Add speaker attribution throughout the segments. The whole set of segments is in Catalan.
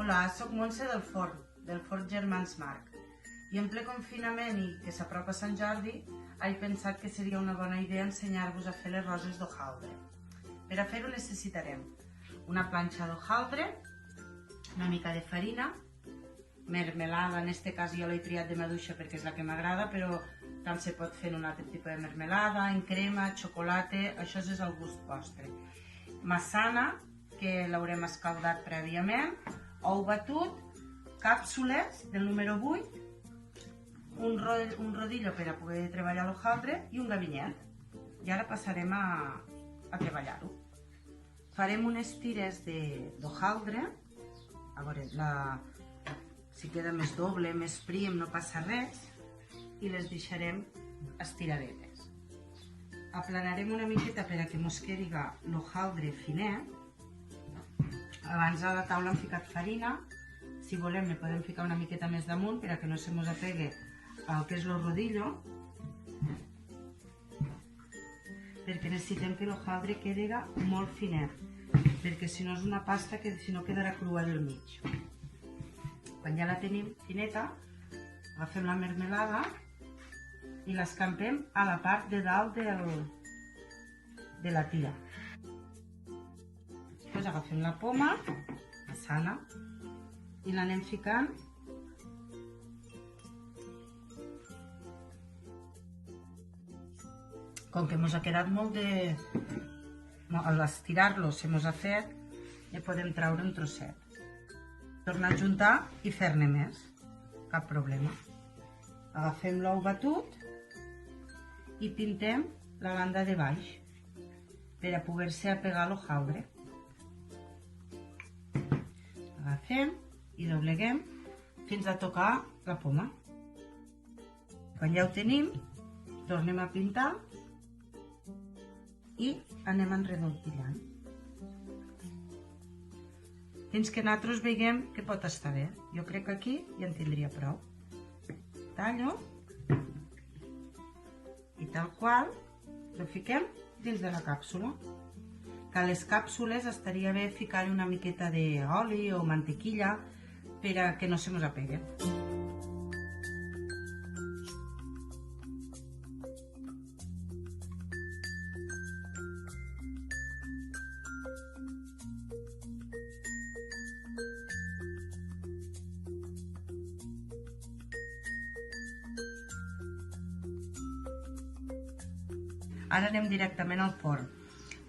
Speaker 1: Hola, soc Montse del Forn Germans Marc. I en ple confinament i que s'apropa Sant Jordi, he pensat que seria una bona idea ensenyar-vos a fer les roses d'hojaldre. Per a fer-ho necessitarem una planxa d'hojaldre, una mica de farina, mermelada, en aquest cas jo l'he triat de maduixa perquè és la que m'agrada, però tant se pot fer en un altre tipus de mermelada, en crema, xocolata, això és el gust vostre. Massana, que l'haurem escaldat prèviament, ou batut, càpsules del número 8, un rodillo per a poder treballar l'hojaldre i un gabinet. I ara passarem a treballar-ho. Farem unes tires d'hojaldre, a veure, si queda més doble, més prim, no passa res, i les deixarem estiradetes. Aplanarem una miqueta per a que mos quedi l'hojaldre finet. Abans a la taula hem ficat farina, si volem ne podem ficar una miqueta més damunt per a que no se mos apegui el que és el rodillo, perquè necessitem que l'hojaldre quedi molt finet, perquè si no és una pasta que si no quedarà crua del mig. Quan ja la tenim fineta, agafem la mermelada i l'escampem a la part de dalt de la tira. Després agafem la poma, la sana, i l'anem ficant com que ens ha quedat molt de... Al estirar-lo se mos ha fet, ja podem treure un trosset. Tornar a juntar i fer-ne més, cap problema. Agafem l'ou batut i pintem la banda de baix per a poder-se apegar a l'hojaldre. Agafem i dobleguem fins a tocar la poma. Quan ja ho tenim, tornem a pintar i anem enredontillant fins que nosaltres veiem que pot estar bé. Jo crec que aquí ja en tindria prou. Tallo i tal qual lo fiquem dins de la càpsula. Que a les càpsules estaria bé ficar-hi una miqueta d'oli o mantequilla per a que no se mos apegui. Ara anem directament al forn.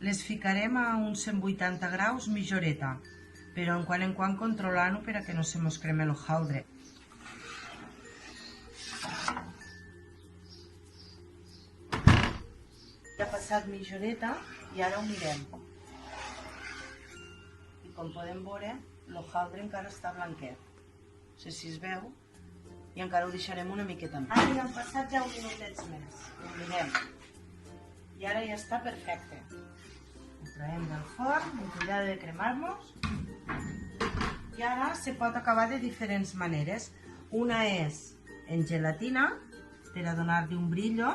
Speaker 1: Les ficarem a uns 180 graus mitja horeta, però en quant controlant-ho per a que no se mos creme l'hojaldre. Ja ha passat mitja horeta i ara ho mirem. I com podem veure, l'hojaldre encara està blanquet. No sé si es veu, i encara ho deixarem una miqueta més. Ara ja han passat ja uns minutets més. Ho mirem. I ara ja està perfecte. Ho traiem del forn, amb cuidado de cremar-nos. I ara se pot acabar de diferents maneres. Una és en gelatina, per a donar-li un brillo.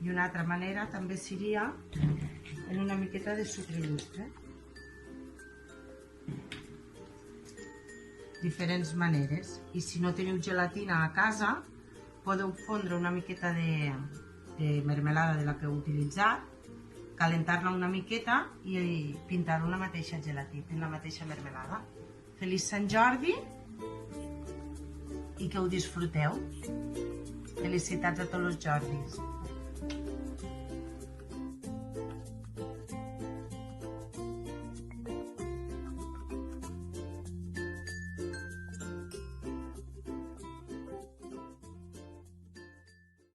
Speaker 1: I una altra manera també seria en una miqueta de sucre il·lustre. Diferents maneres. I si no teniu gelatina a casa, podeu fondre una miqueta de mermelada de la que heu utilitzat, calentar-la una miqueta i pintar una mateixa gelatina, en la mateixa mermelada. Feliç Sant Jordi i que ho disfruteu. Felicitats a tots els Jordis.